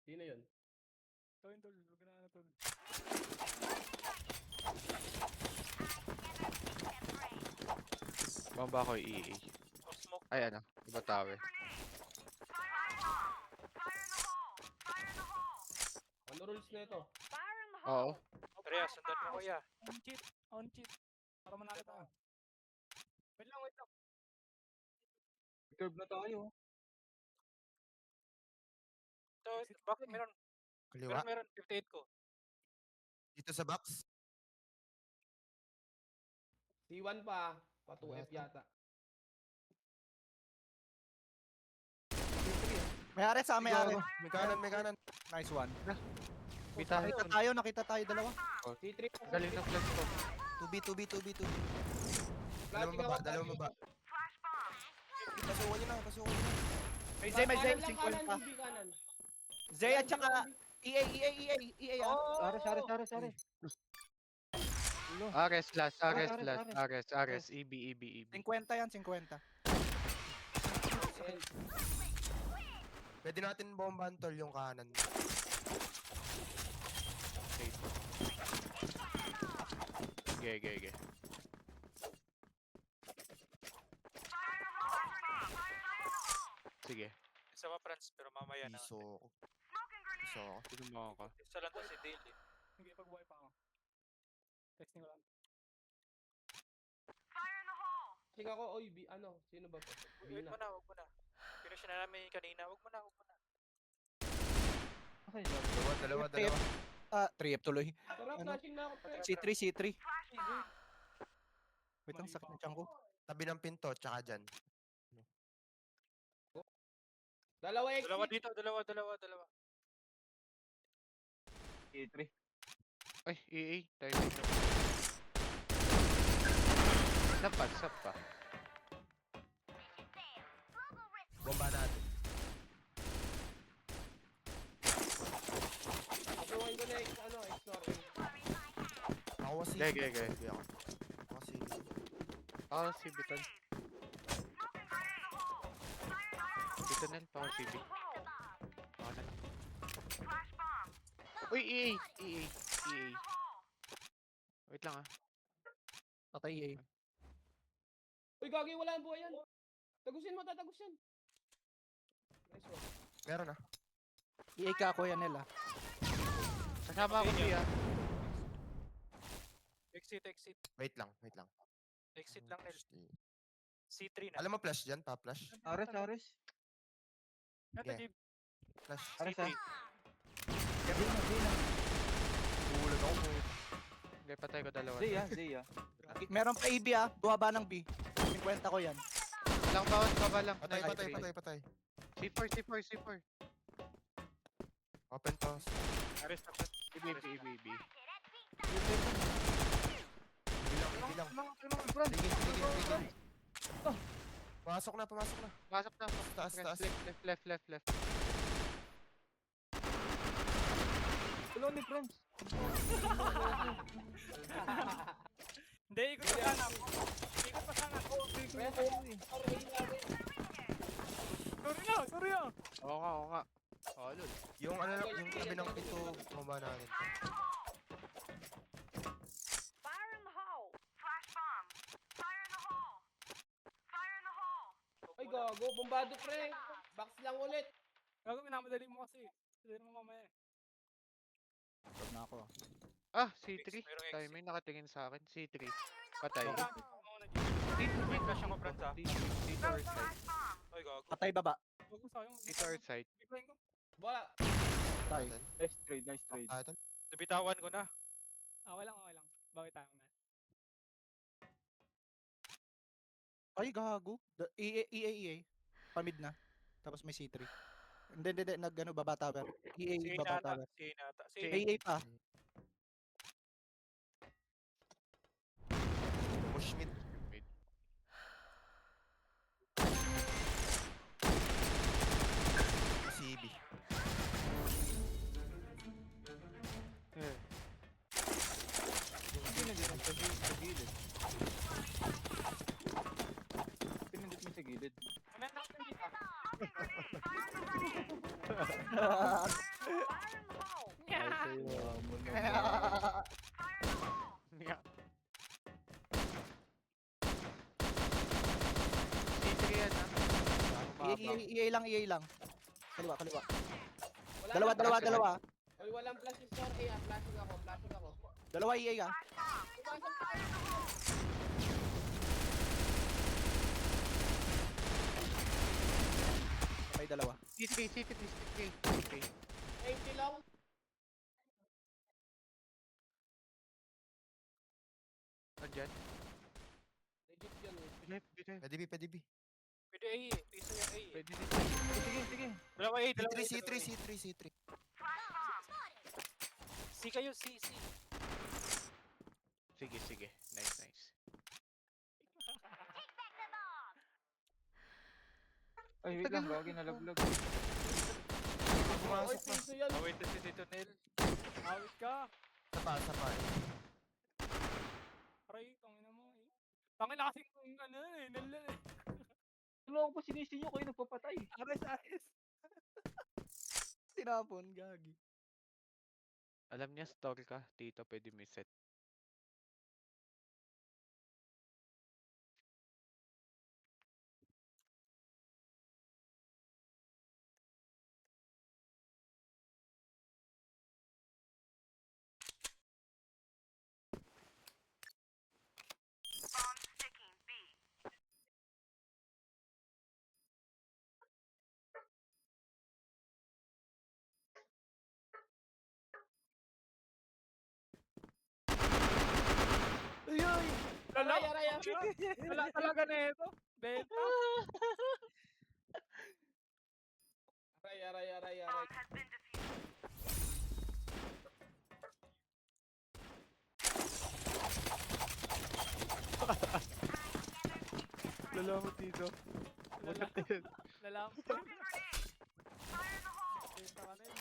Sino yun? Tol, tol. Huwag na na, tol. Bamba ako EA. Smoke. Ay ano, iba tower. Ano rules na ito? Oo. Rhea, sundan mo kuya. On cheat. On cheat. Para manalo tayo. Wait lang, wait lang. Curve na tayo. So, bakit meron? Kaliwa. Meron 58 ko. Dito sa box. C1 pa. Pa 2F yata. May ares ah, may ares. May kanan, may kanan. Nice one. Bitahan. Nakita tayo dalawa. C3. Galing na flash ko. 2B. Dalawang baba, dalawang baba. Pasukan nyo na, pasukan nyo na. May Zay, may Zay. Kanan lang, 50 kanan, pa. BB kanan. Zay at saka EA ah. Ares. Ares last, Ares Ares, last, Ares, EB. 50 yan, 50. Pwede natin bombahan tol yung kanan. Ge. Sige, Isa pa friends, pero mamaya na. Piso. Piso. tinumaka ka. Isa lang to si Dale. Sige, pag-buhay pa ako. Texting ko lang. Sige ako, oy, ano? Sino ba to? Wait Bina. mo na, wag mo na. Finish na namin kanina, wag mo na. Okay, Dalawa. 3F tuloy. Tara, Ano? flashing na ako, pre. C3. Wait lang, sakit ng tiyan ko. Tabi ng pinto, tsaka dyan. Dalawa exit. Dalawa dito, dalawa. E3. Ay, EA, timing na. Sap pa. Bomba natin. Gawin ko na explore. Ako kasi. Ge. Sige ako. Ako kasi. Ako si Biton. Bitonel pa ako CB. Ako na lang. Uy, EA. Wait lang ah. Patay EA. Uy, gagi, wala ang buhay yan. Tagusin mo, tatagos yan. Nice one. Meron ah. EA ka ako yan nila. Kasama ako siya. Exit. Wait lang. Exit lang nil. C3 na. Alam mo flash dyan? Pa flash? Ares. Ito, Yeah. Jib. Flash. Ares C3. ah. Uulog ako po. Hindi, patay ko dalawa. Zay ah. Meron pa EB ah, bumaba ng B. 50 ko yan. Lang baba lang. Patay. C4. Open to. Aris na friends. EB. Bilang. Friend. Tigil. Pumasok na. Pasok na. Taas. Left. Tulong ni friends. Hindi, ikot pa sana ako. Sorry na. Oo nga. Lol. Yung ano lang, yung tabi ng pinto, bomba natin. Ay, gago, bombado, pre. Box lang ulit. Gago, minamadali mo kasi. Madali mo mamaya. Stop na ako ah. C3. Merong exit. Timing nakatingin sa akin. C3. Patay. Wala ako na May flash ako friends ha. Dito or side. Ay, gago. Patay baba. Huwag mo sayang. Dito or side. Biglayin ko. Wala. Patay. Nice trade. Ah, ito. Nabitawan ko na. Okay lang. Bakit tayo na? Ay, gago. EA. Pamid na. Tapos may C3. Hindi. Nag-ano, baba tower. EA, Si baba Nata. tower. Si Nata. Si EA pa. Push mid. CB. Pinindot mo sa gilid. Comment lang dito. Kaya mo naman. Yeah. C3 yan ah. EA lang, EA lang. Kaliwa, kaliwa. Wala Dalawa, na. dalawa, dalawa. Oy, walang flash si Store A. Flashing ako, flashing ako. Dalawa EA ah. Pumasok tayo. May dalawa. C3, C3, C3. Empty lang. Andyan. Legit yun eh. Pwede. Pwede B, pwede B. Pwede A eh. Piso yung A eh. Pwede din. Sige, sige. Dalawa A, dalawa C3, A. C3, dalawa A. C3, C3. C kayo, C, C. Sige, sige. Nice, nice. Ay, wait lang. Gagi nalaglag. Oy, Pumasok na. piso yan. Await na si Tito Nel. Awit ka. Sapa. Aray, tangina mo eh. Tangina kasing ano eh, Nel eh. Tulungan ko pa sinisinyo kayo nagpapatay. Ares, Ares. Tinapon, gagi. Alam niya stall ka. Dito pwede may set. Aray, aray, aray. Wala talaga na ito. Benta. Aray. Lalaman dito. Lalaman. Benta ka Nel.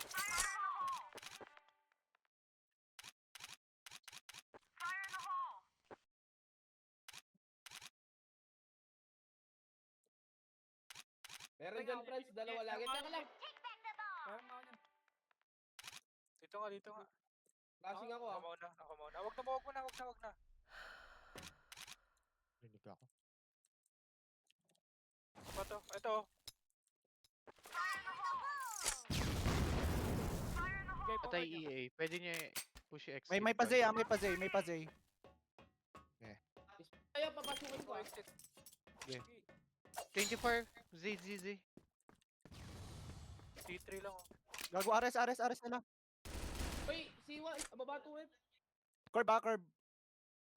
Meron dyan, friends. Dalawa lagi. Teka lang. Meron nga yan. Dito nga. Flashing ako ah. Ako muna. Wag na. Rinig ako. Ano ba to? Ito. Bigay po Patay kayo. EA. Pwede niya push X. May pazay ah, may pazay, may pazay. Ayaw, papasukin ko ah. Exit. 24. Z. C3 lang oh. Gago, Ares na lang. Uy, C1. Baba 2F. Curve ah, curve.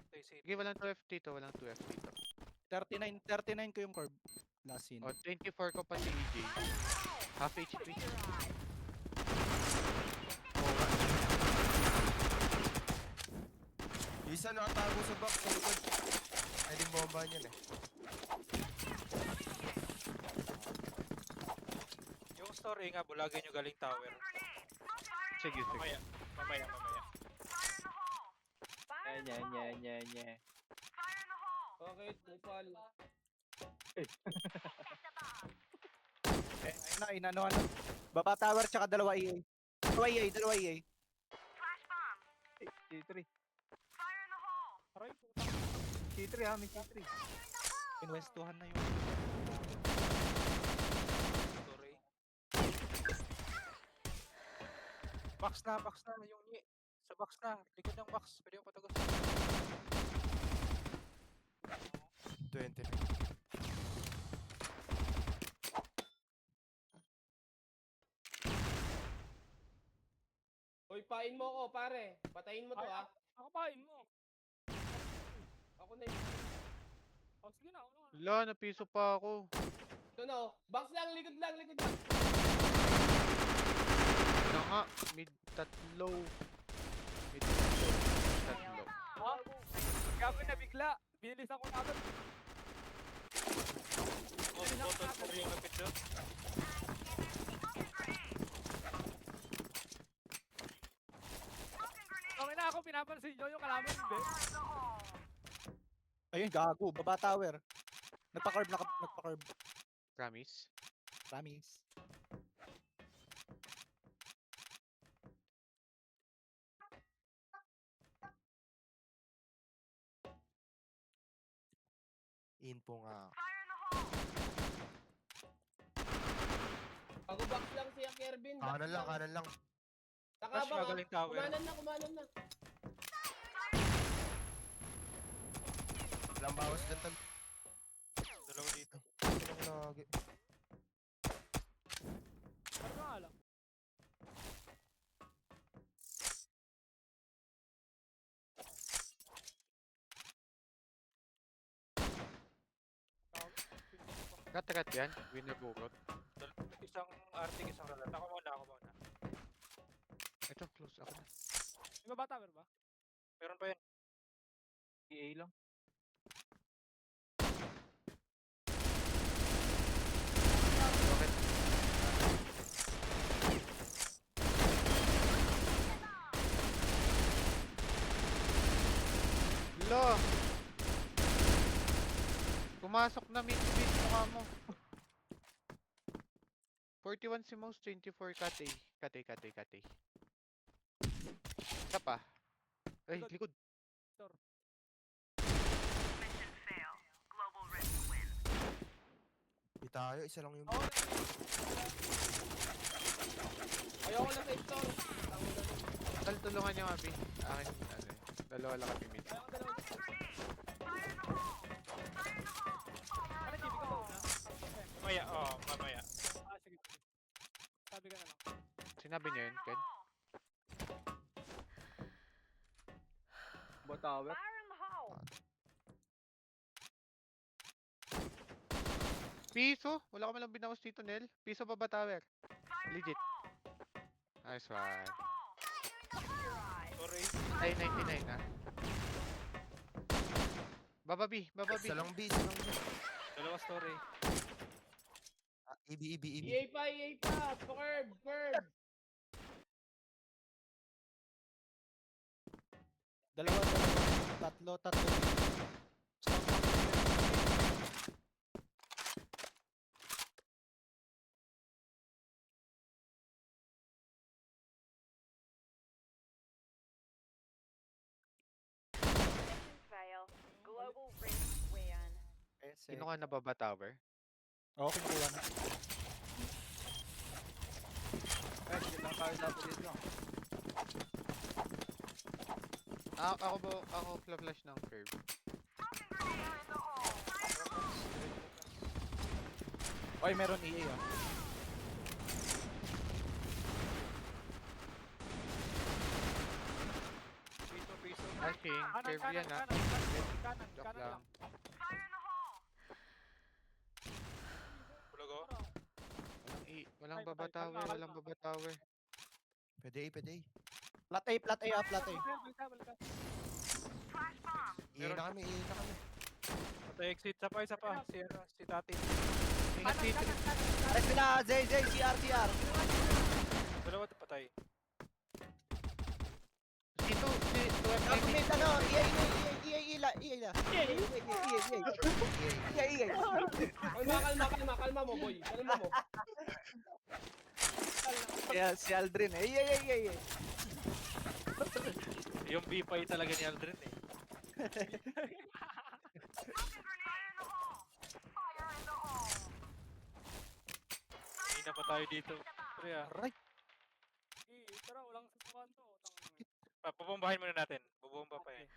Okay, C3. Sige, walang 2F dito. Walang 2F dito. 39 ko yung curve. Last scene. O, 24 ko pa si EJ. Half HP. Yung isa nakatago sa box sa likod. Pwedeng bomba niyan eh. Yung story nga, bulagin nyo galing tower. Sige. Mamaya. Nya. Okay, tupal. Inano. Baba tower tsaka dalawa EA. Dalawa EA. C3. Aray, putang. C3 ha, may C3. Inwestuhan na yun. Story. Box na yung ni. Sa box na. Likod ng box. Pwede yung patagos. 20. Uy, pain mo ko, pare. Patayin mo to Ay, ah. Ako pain mo. Ako na yun. Oh, sige na. Ano. Wala, napiso pa ako. Ito na oh. Box lang, likod lang. Ano nga? Mid tatlo. Ah, gabi na bigla. Binilisan ko na agad. Bottle for yung kapit doon. Okay na ako pinapansin nyo yung kalaman hindi. Ayun, gago. Baba tower. Nagpa-curve. Promise? Promise. Info nga. Bago box lang siya, Kervin. box Kanan lang, kanan lang. Nakabang Flash, magaling tower. Kumanan na, kumanan na. Walang bawas dyan tal. Dalawa dito. Walang lagi. Ano nga lang? Kat yan. Winabukot. Isang arting, isang ralat. Ako muna, ako muna. Ito, close ako na. Di ba ba tower ba? Meron pa yan. EA lang. Bakit? Lo! Pumasok na mid-mid mukha mo. 41 si Mouse, 24 Kate. Kate. Isa pa. Ay, likod. Di tayo, isa lang yung... Ayoko na sa store. Tal, tulungan niyo Abi. Akin, ano eh. Dalawa lang kami mid. Ayaw ko dalawa. Ano, GB ka ba una? Mamaya, mamaya. Ah, sige. Sabi ka na lang. Sinabi niyo yun, Ken? Ba tower? Piso? Wala ka malang binawas dito, Nel. Piso pa ba tower? Legit. Nice one. Sorry. Ay, 99 ah. Baba B. Isa lang B, isa lang B. Dalawa story. EB. EA pa. Curve. Dalawa. Tatlo. Fail. Global risk win. Sino ka nababa tower? Oo, kinukuha na. Eh, sige lang tayo dapat dito. Ako flash ng curve. Oy, meron EA ah. Piso. Flashing. Curve yan ah. Kanan Joke lang. lang. Bulago. Walang Ay, baba patay. tower. Kalma, Walang kalma. baba tower. Pwede A. Plat A. Balik ka. EA na kami. Patay exit. Isa pa. Si Tati. Ingat dito. Ay, sila, Zay, CR. Dalawa patay. Dito. Mid, ano, EA la. EA. Oy, kalma mo, boy. Kalma mo. Yeah, si Aldrin eh. EA. Yung B5 talaga ni Aldrin eh. Hindi na pa tayo dito. Pre ah. Aray. Tara, walang susukan to. Pabombahin muna natin. Bubomba pa yan.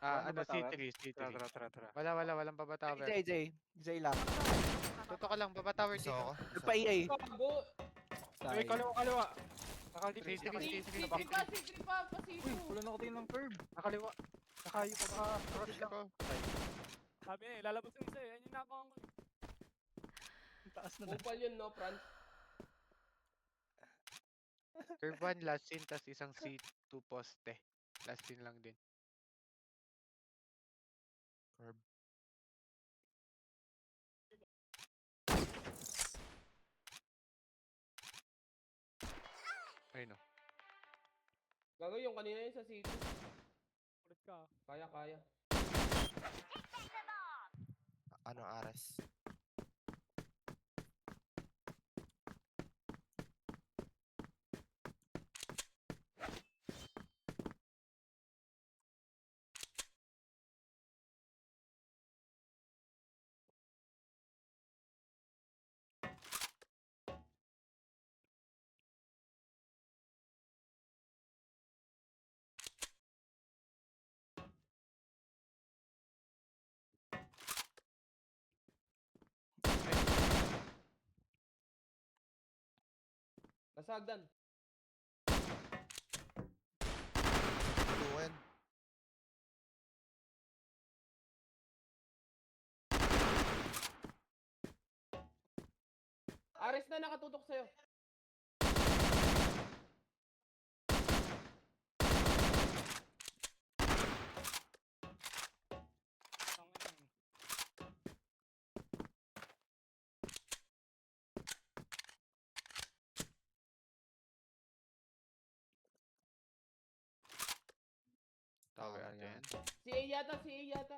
Ano, baba tower? C3. Tara. Walang baba tower. Zay lang. Totoo ka lang, baba tower Isa dito. ako. Nagpa EA. Bago. Ay, kaliwa. Nakaliwa. C3 pa. Uy, wala na ako tingin ng curve. Nakaliwa. Nakayo pa. Naka-rush lang. Ako. Sabi niya, lalabas yung isa eh. Yan yung nakakangan ko. Ang taas na. Upal yun, no, Franz? Curve 1, last scene, tas isang C2 poste. Last scene lang din. Curve. Ayun o. Gago yung kanina yun sa city. Ulit ka. Kaya. Ano, Ares? Nasa hagdan. Tuwan. Ares na nakatutok sa'yo. Ang Tower Tower ata yan. yan. Si A yata, si A yata.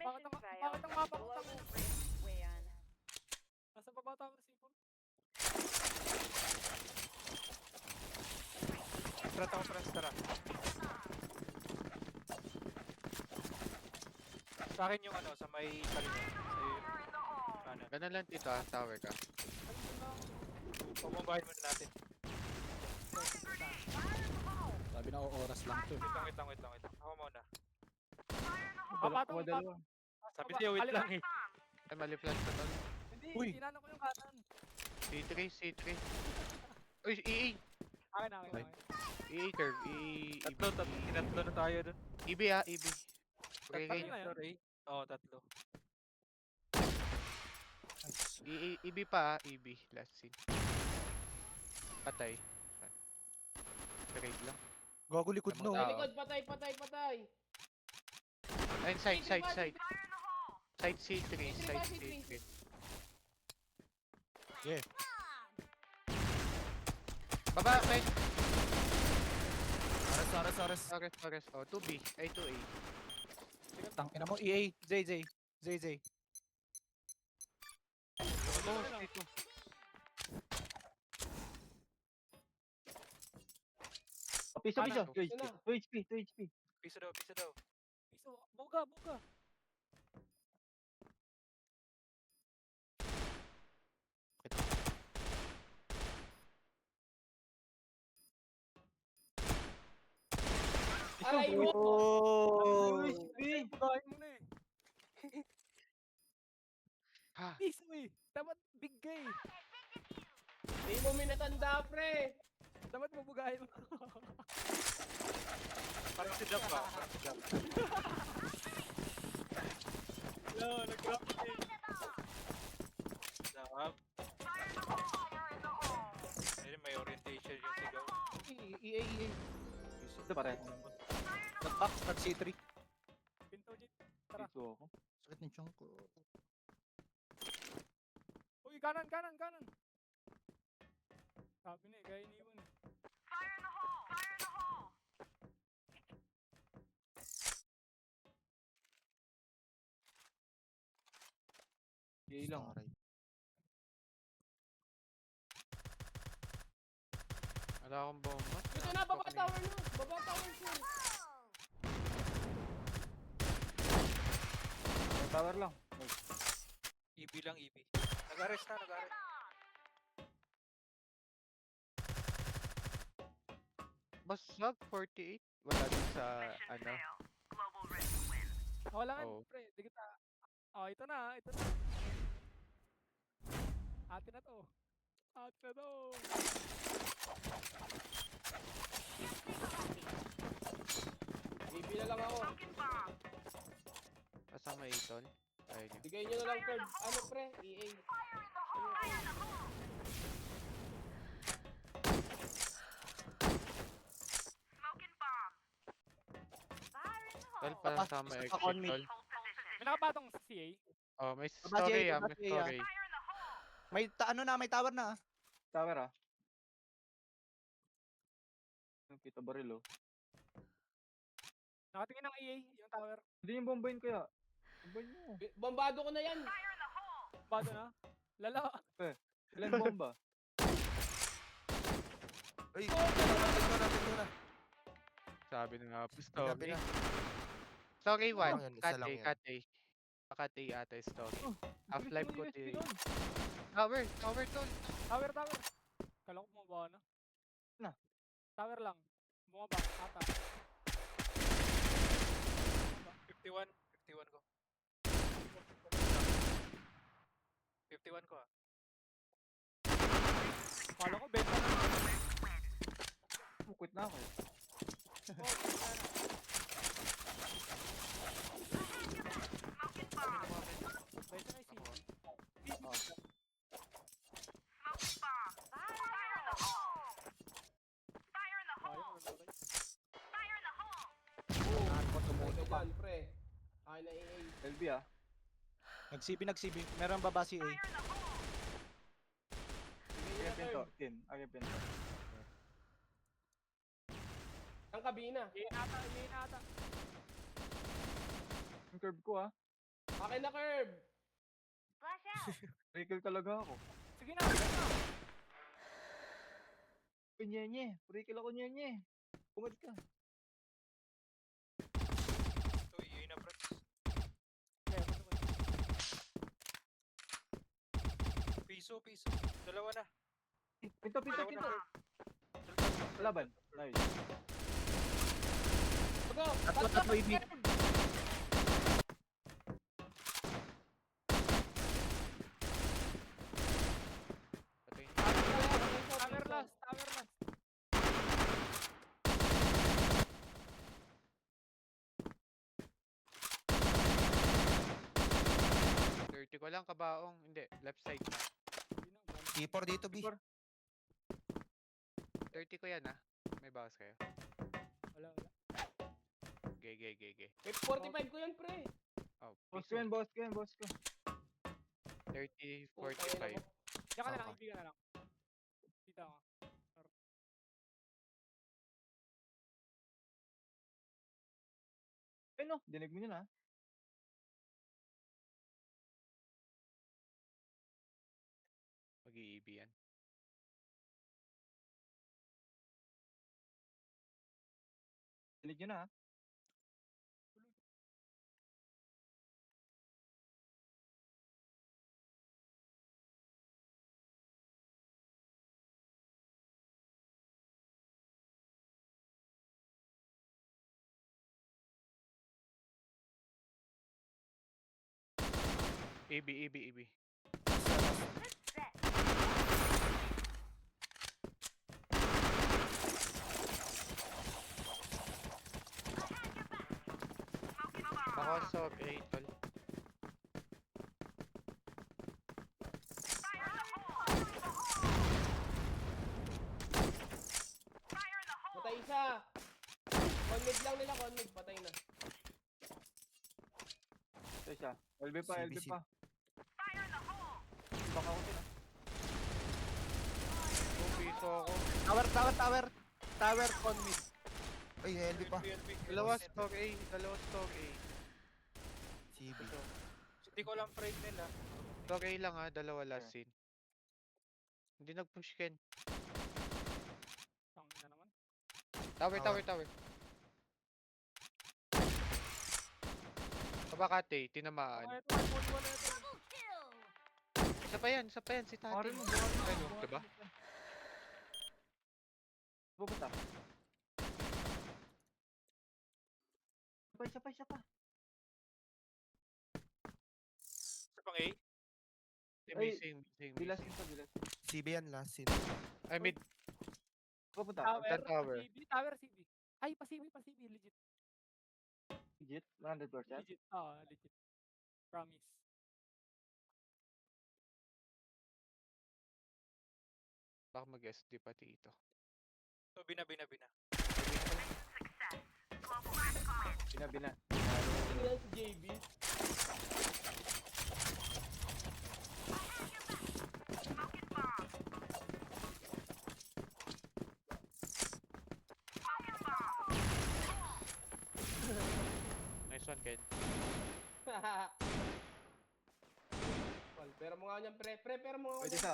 Bakit Mission ang failed. bakit ang mapa ko Global tangin? risk win. Nasa baba tower C4. Strat ako, friends, tara. Sa akin yung ano, sa may kaliwa. Sa yung, ano, Ganun lang dito ah, tower ka. pumambahin muna natin. Sabi na oras lang to. Wait lang. Ako muna. Papatong dalawa. Sabi sa'yo, wait lang eh. Ay, mali flash ka tol. Hindi, Uy. inano ko yung kanan. C3, C3. Uy, EA! Akin. EA curve, EA, Tinatlo na tayo dun. EB ah, EB. Okay, Tatlo na yun. Sorry. Oo, tatlo. Nice. EB pa ah, EB, last scene. Patay. Trade lang. Gago likod no. Tama. Sa likod, patay. Ayun, side. C3 pa, Side C3, C3 side pa, C3. Yeah. Baba, right. Aras. Forest. Oh, 2B. Ay, 2A. Tangina mo EA. JJ. Oh, dito. Piso. Yun na. 2 HP. Piso daw. Piso. Buga. Aray mo! Oh. Bugahin mo na eh. Ha? Piso eh. Dapat big gay. Di mo minatanda, pre. Dapat mabugahin mo. Parang si Jump ba? Parang si Jump. Nag-grab eh. Jump. Ayun, may orientation yung sigaw. EA. Ito pare. Nag-box, nag-C3. Pinto jeep. Tara. Sakit ng chunk ko. Uy, kanan. Sabi na eh, kaya iniwan eh. Lang. Wala akong bomba. Ito na, baba tower na. Baba tower siya. Tower lang. EB lang, EB. Nag-arrest na. Boss sub 48. Wala din sa ano. Wala nga, Oo. pre. Di kita. Oh, ito na. Atin na to. Bibi na lang ako. Kasama Iton. Ayun yun. Bigay nyo na lang third. Ano, pre? EA. Tol, parang sama Isa exit pa on mid. tol. May nakapatong sa CA. Oh, may Baba story Jay, ah, baba may Jay, ah. story. May tower na. Tower ah. Kita baril oh. Nakatingin ng EA, yung tower. Hindi yung bombayin ko ya. Bombayin mo. Bombado ko na yan. Bado na. Lala. Ilan bomba? Uy, ito na. Sabi na nga, Gabi story. na. Story 1. lang yan, isa lang yan. Makati ata yung story. Oh, Half-life ko USB di. doon. Tower tol. Tower. Kala ko bumaba na. Na. Tower lang. Bumaba. Ata. 51 ko. Iwan ko ah. Kala ko, benta na. Quit na ako eh. Benta na yung CD. Ito dyan, pre. Kaya na AA. LB ah. Nag-CB. Meron baba si A. Sige Agad na, pinto. third. Tin. Agad pinto. Ang kabina. Iinata. Yung curve ko ah. Akin na, curve. Flash out. Rekill talaga ako. Sige na, benta na. Nyenye. Rekill ako nyenye. Bungad ka. Ito, EA na pre. Okay, basta ko. Piso. Dalawa na. Pinto. Dalawa na. Laban. Nice. Go. Tatlo AB. Patay. Tower last. 30 ko lang kabaong. Hindi, left side na. T4 dito, B. 30 ko yan ah. May bawas kayo. Wala. Gay. May 45 ko yan, pre. Oh, Boss piso. ko yan. 30, Putang ina 45. mo. Diyan ka na lang, ibigan na lang. Dito ako. Ano? Dinig mo yun ah. Mag-iibi yan. Dinig nyo na ah. AB. Ako sa okay, tol. Patay isa. Conmid lang nila, conmid. Patay na. Ito siya. LB pa. CBC. Baka ako din ah. 2 piso ako. Tower con mid. Ay, LB pa. Dalawa stock A. CB. Hindi ko lang frame nila. Stock A lang ah, dalawa last scene. Hindi nag-push Ken. Tangin na naman. Tower. Kabakate, tinamaan. Okay, ito. One na ito. Isa pa yan, si Tati. Pare mo. Ano, diba? Pupunta. Isa pa. Sa pang A. Missing. Bilas ito. CB yan, last scene. Ay, mid. Pupunta. Tower. Tower CB. Ay, pa-CB, legit. Legit. 100%. Legit. Legit. Promise. Baka mag-SD pati ito. So, bina. Bina. Sige lang si JB. Nice one, Ken. Wal, pero mo nga niyan, pre. Pero mo nga Pwede niyan. sa.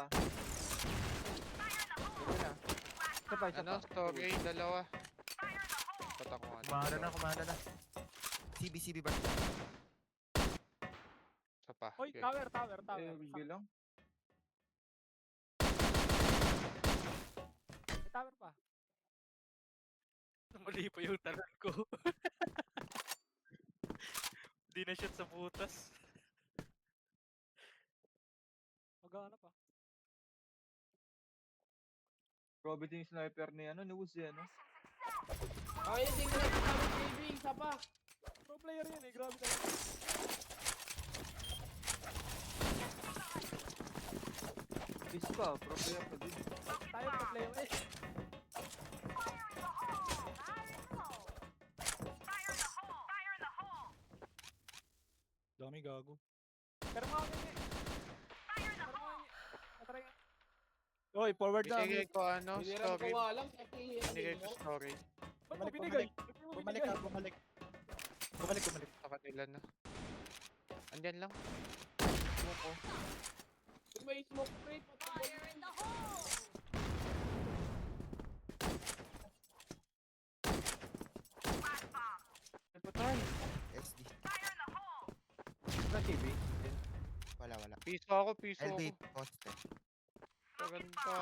Pwede na. Isa pa. Ano, story, dalawa. Patang ko Kumana na. CB ba? Isa pa. Hoy, Okay. tower. LB lang. May tower pa. Mali pa yung talon ko. Di na shoot sa butas. gumagana pa. Grabe din yung sniper ni ano, ni Uzi, ano? Ay, hindi ko nagsasabi, baby. Isa pa. Pro player yan eh, grabe talaga. Peace ka, pro player ka din. Tayo pro player eh. Dami gago. Pero mga ganyan eh. Pero mga ganyan. Natry nga. Oy, forward na. Binigay ko ano, Hiniram ko story. nga lang. Kasi Binigay ko mo. story. Ba't mo Bumalik, binigay? bumalik. Ba't mo Bumalik binigay? ka, bumalik. Bumalik, bumalik. Sa kanila na. Andyan lang. Kung may smoke break, Fire in the hole! Nagpatay. SD. Sa TV. Wala, wala. Piso ako, piso LB, ako. poste. Maganda.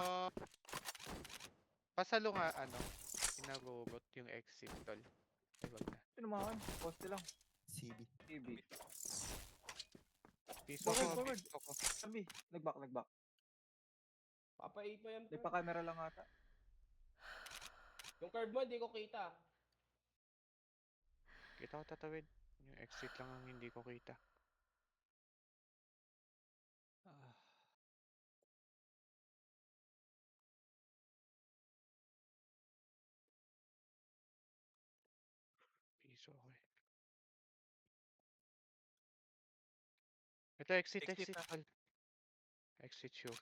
Pasalo nga, ano, inarobot yung exit tol. Ay, wag na. Tinumahan. Poste lang. CB. TV. Piso Forward, ko, forward. piso ko. Sabi, nagback. papaipa yan. May pa-camera lang ata. Yung curve mo, hindi ko kita. Kita ko tatawid. Yung exit lang ang hindi ko kita. Piso ako eh. Ito, exit, Exit exit. na. Tol. Exit sure.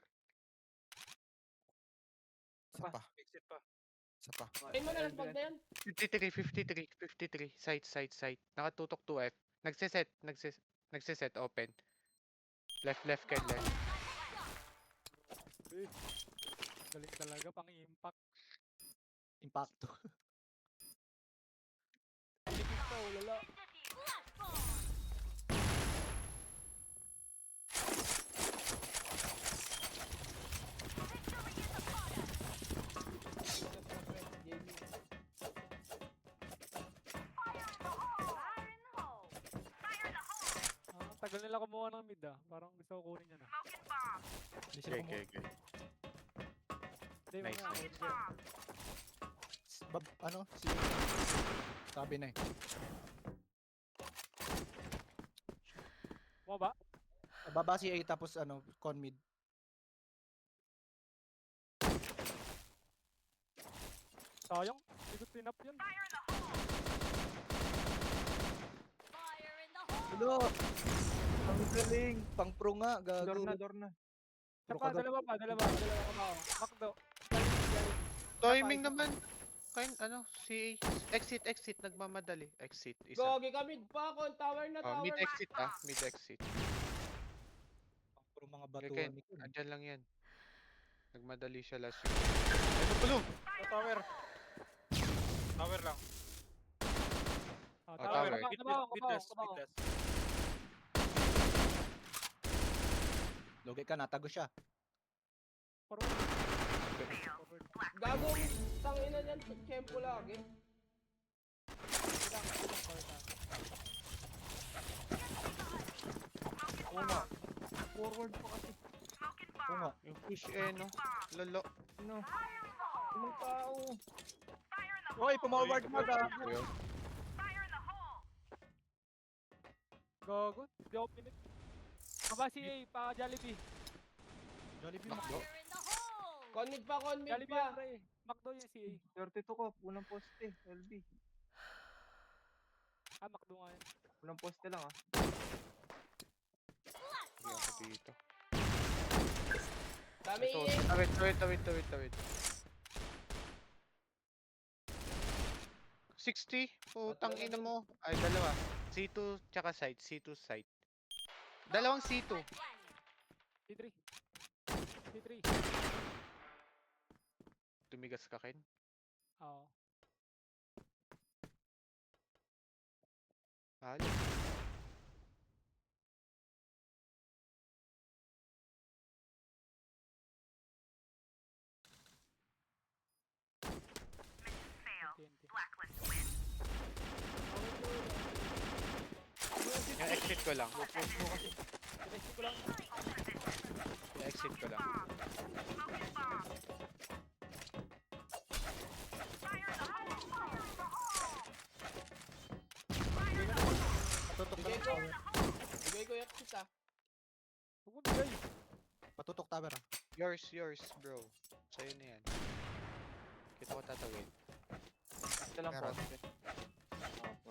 Isa pa. Exit pa. Isa pa. Ay mo na, nagpag na yan. 53. Side. Nakatutok 2F. Nagsiset, open. Left, can left. Galing talaga, pang impact. Impacto. Pilipin pa, ulala. Tagal nila kumuha ng mid ah. Parang gusto ko kunin yan ah. Hindi sila Okay. Hindi, Nice. mamaya, kunin ko yan. Ano? Si... Sabi na eh. Bumaba? Baba si A tapos ano, con mid. Sayang. Hindi ko tinap yun. Fire in the hole! Hello! Ang galing! Pang pro nga, gago. Door na. Isa pa, dalawa pa ako. Makdo. Timing naman. Kain, ano, si exit, nagmamadali. Exit, isa. Gogi ka mid pa, kon tower na Oh, tower. mid exit. Pang pro mga Ken, batuan ni Kun. andyan lang yan. Nagmadali siya last week. Ito pulo! Tower. Tower lang. Ah, tower. tower. Kabaw. Mid last. Logi ka, natago siya. Forward. Gago, tangina yan, tempo lagi. Una. Forward pa kasi. Oo nga. Yung push no? Lolo. Ano? Umang tao. Hoy, pumaward mo ka. Ayun. Gago. Di ako pinit. Baba si A, pa Jollibee. Jollibee Macdo. Fire in the hole! Con mid Jollibee pa. yan, pre. Makdo yung si A. 32 ko. Unang poste. LB. Ah, Makdo nga yan. Unang poste lang ah. Hindi ako dito. Dami Ito, iye. tawid. 60? Putang ina mo. Ay, dalawa. C2 tsaka side. C2 side. Dalawang C2. C3. C3. Tumigas ka, Ken. Oo. Halo. TNT. Yung exit ko lang. Tinesting ko lang. Yung exit Huwag mo bigay. Patutok tower ah. Yours, bro. Sa'yo na yan. Kita ko tatawid. Ito lang po. Meron.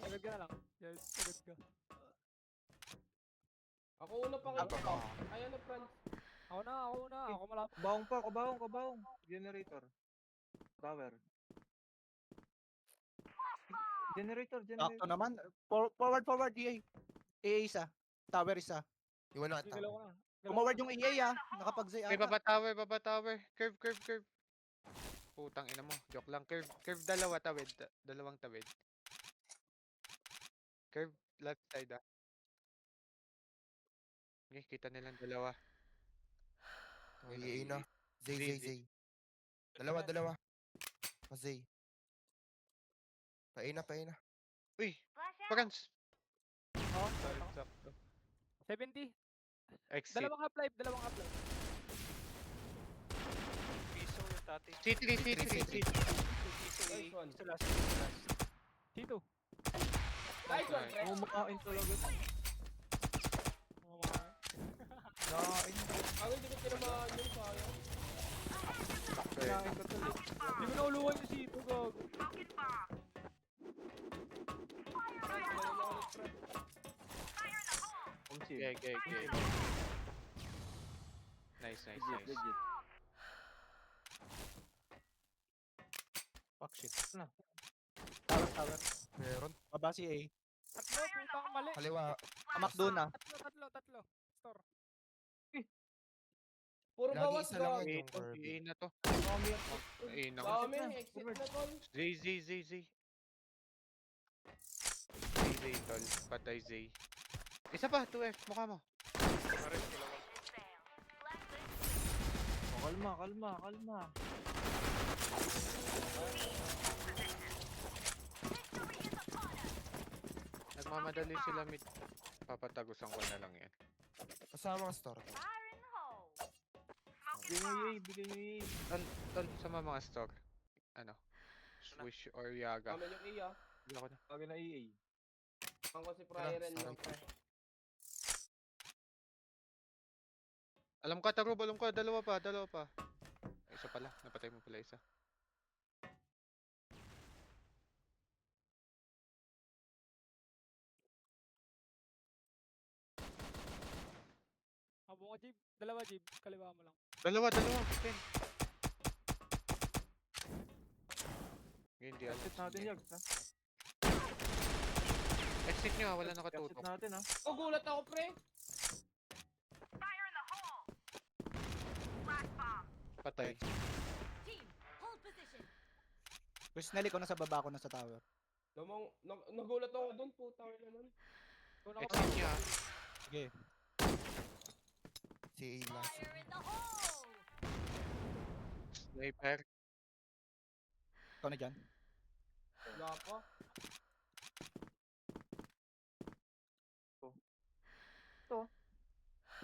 Sagad ka na lang. Yes, sagad ka. Ako una pa Ako kita. pa. Ayan na, Franz. Ako na. Ako malapit. Kabahong. Generator. Tower. Generator. Sakto naman. Forward EA. EA isa. Tower isa. Iwan na Sige, ata. dalawa na. Kumaward yung EA ah. Nakapag-zay May ata. baba tower. Curve. Putang ina mo. Joke lang. Curve dalawa tawid. Dalawang tawid. Curve left side ah. Okay, kita nilang dalawa. EA na. Zay. Dalawa. Zay. Paina. Uy! Franz! Oh, Sakto. 70. Exit. Dalawang half-life. Piso yung tati. C3. Nice one. Piso last. Tito. Nice one, pre. Umakain talaga. Ako hindi ko tinamaan yun, sayang. Kinain ko tuloy. Hindi mo nauluan yung Tito, gago. Okay. Nice. Legit. Fuck shit. Ano? Tower. Meron. Baba si A. Tatlo, putang mali. Kaliwa. Amak doon ah. Tatlo. Store. Puro Lagi bawas isa lang ba? yung Kirby. A na to. Dami yan. A na. Dami, exit na tol. Z. Tol. Patay Z. Isa pa, 2F. Mukha mo. Oh, kalma. Nagmamadali sila mid. Papatagusan ko na lang yan. Kasama ang store. Bigay nyo yay. Tol, sama mga store. Ano? Swish or Yaga. Kami yung iya. Hindi ako na. Sabi na EA. Ang ko si Priren Tara, lang, pre. Alam ka, balong ka. Dalawa pa. Ay, isa pala. Napatay mo pala isa. Abo ka, Jib. Dalawa, Jib. Kaliwa mo lang. Dalawa. Ken. Hindi alam. Exit natin Yags ha. Exit nyo, wala Exit nakatutok. natin ha. Oh, gulat ako, pre. Patay. Team, hold position. Personally ko nasa baba, ako nasa tower. Nagulat ako dun, putang ina nun. Exit nyo ah. Sige. Si A last. Fire in the hole. Sniper. Ikaw na dyan. Wala pa.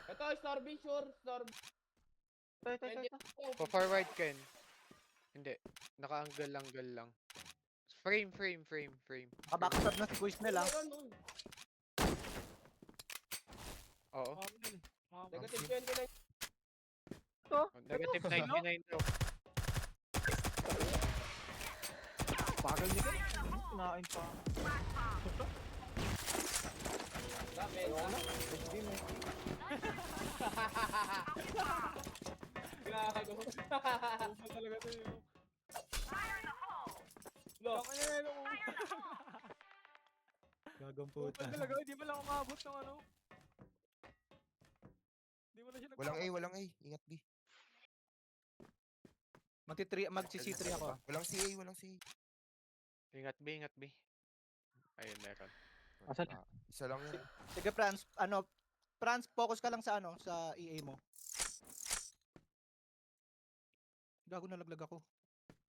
Ito, Starby, sure. Starby. Po forward Ken. Hindi. Naka-angle lang. Frame. Nakabackstab na si Quizmel ah. Oo. Negative 29. Negative 99 daw. Bagal niya ka. Kinain pa. Dami. Next game eh. Kinakago. Uso talaga to yun. Lo. Gagang Uso puta. talaga, hindi mo lang umabot ng ano. Hindi mo na siya Walang A. Ingat B. Magsi-C3 ako ah. Walang CA. Ingat B. Ayun, meron. Asan? Isa lang yun. Sige Franz, focus ka lang sa sa EA mo. Gago nalaglag ako.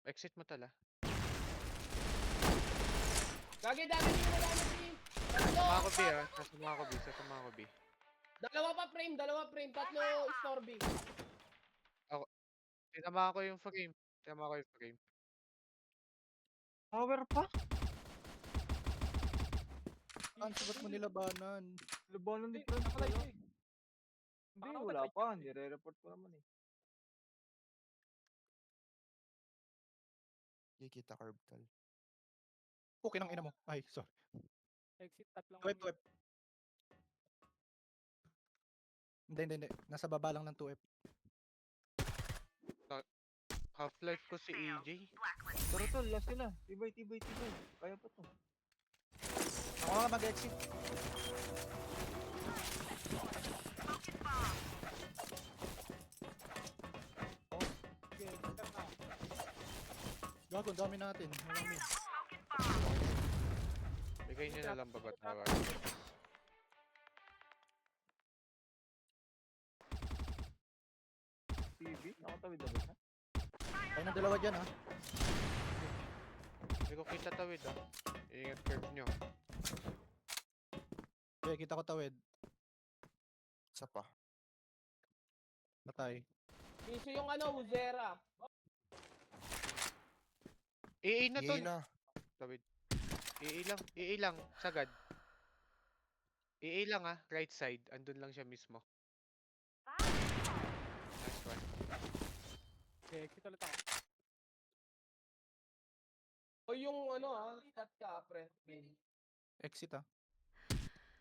Exit mo tala. Gagi, dami nyo na dami, team. Sasama ko B ah. Sasama ko B. Dalawa frame. Tatlo Storby. Sinama ko yung frame. Power pa? Franz, ba't mo nilabanan? Labanan ni Hindi, Franz nakalay pala. ko eh. Hindi, wala pa. Nire-report ko naman eh. Kikita curve tol. Okay ng ina mo. Ay, sorry. Exit, tatlong. 2F, 2F. Hindi. Nasa baba lang ng 2F. Half-life ko si AJ. Tara tol, last sila. Tibay. Kaya pa to. Ako nga mag-exit. Okay, exit lang na. Gago, ang dami natin. Walang mid. Bigay nyo na lang babatawa. TV? Nakatawid na ba siya? Tayo ng dalawa dyan, ha. Hindi ko kita tawid ah. Ingat curve nyo. Okay, kita ko tawid. Isa pa. Patay. Piso yung ano, Uzera. AA na to. Yay na. Tawid. AA lang. Sagad. AA lang ah. Right side. Andun lang siya mismo. Nice one. Okay, exit ulit ako. O yung ano cut ka, pre. Exit, ha.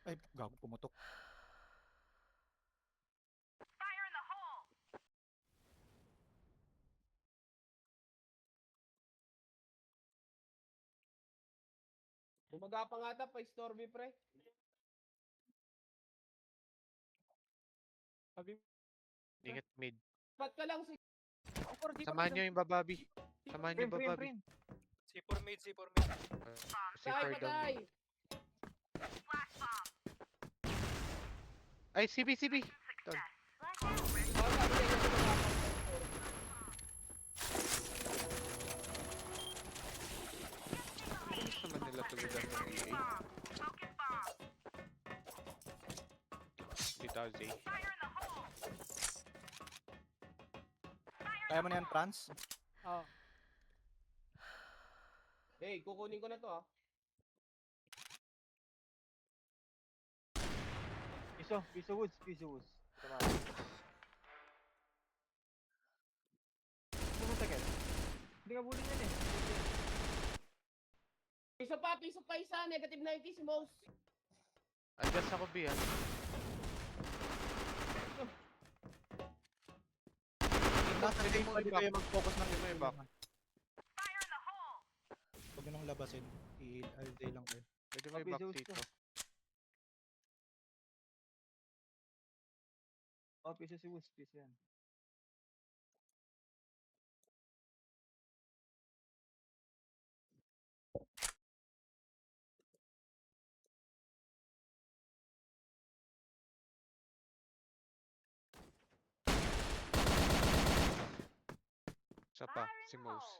Ay, gago, pumutok. Bumaga pa nga ta, pa Stormy, pre. Sabi, Ingat mid. Pat ka lang si... Samahan nyo yung bababi. Samahan nyo yung bababi. C4 mid, C4 mid. Si Patay, far down patay. mid. Ay, CB. Tol. Bilis naman nila tulodan ng AA. Dito, Zay. Kaya mo na yan, Franz? oh, Hey, kukunin ko na to, ah. Piso woods. Tama. Pumunta ka. Hindi ka bully yan eh. Piso pa isa. Negative 90 si Mouse. Adjust ako, B ah. Nasa pwede game mo pwede i-back. kayo mag-focus ng Pwede mo i-back. Huwag nyo nang labasin. I-LJ lang kayo. Pwede mo Copy i-back those dito. to. Oh, piso si woods. Piso yan. Isa pa, si Mouse.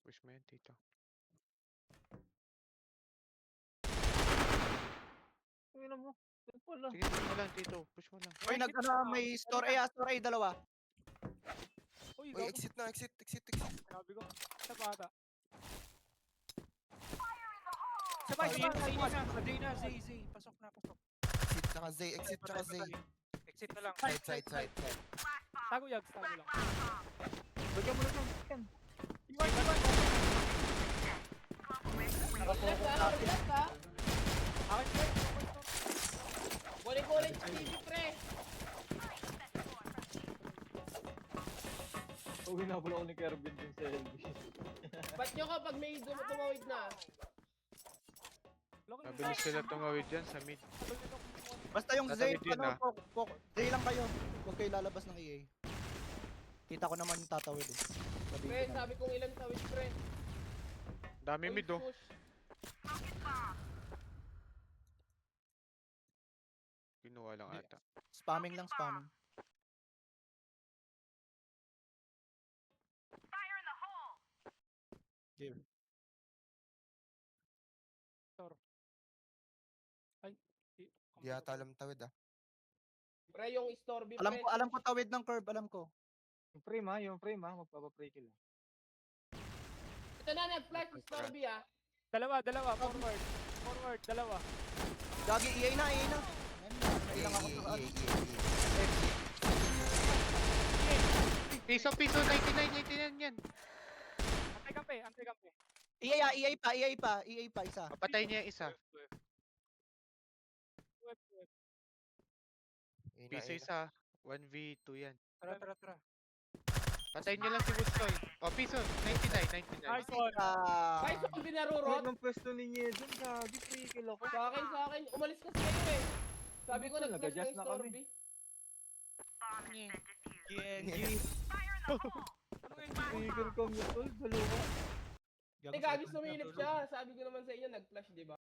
Push mo yan, tito. Ang ina mo. Yan pala. Sige, push mo lang, tito. Push mo lang. Uy, may store A, store A, dalawa. uy, Uy, gago. exit na, exit. Sabi ko, sa bata. Sabay, Zay na, Zay. Pasok na. Exit tsaka Zay, exit tsaka Zay. Exit na lang. Side. Tago yags, tago lang. Bigyan mo na lang. Yan. Relax, ha. Akin, pre. Kunin si TV, pre. Uwi na pala ako ni Kervin din sa LB. Ba't nyo ka pag may tumawid na? Loko, Mabilis sila tumawid dyan sa mid. Basta yung Zay, Tatawid yun, Zay lang kayo. Huwag kayo lalabas ng EA. Kita ko naman yung tatawid, eh. Sabi Pre, ko na. sabi kong ilang tawid, pre. Dami Uy, mid oh. push. Kinuha lang Di- ata. Spamming lang, spamming. Give. Di ata alam tawid ah. Pre, yung Storby, Alam pre. ko, alam ko tawid ng curve, alam ko. Yung frame ha. Magpapa-pray kill. Ito na, nag-flash si Storby, ah. Dalawa, forward. Forward, dalawa. Gagi, EA na, EA na. Nailang ako sa Piso, 99 yan. Antay kampe. EA pa, isa. Papatay niya yung isa. Piso isa. 1v2 yan. Tara. Patayin niyo lang si Woodstoy. O, piso. 99. Nice one. Guys, ang Wait, binarurot. ng pwesto ninyo dun, gagi, free kill ako. Sa akin. Umalis kasi kayo eh. Sabi ko, nag-flash Nag-adjust ng na kami. Storby. Free kill kami, tol, dalawa. Eh, gagi sumilip siya. Sabi ko naman sa inyo, nag-flash, di ba?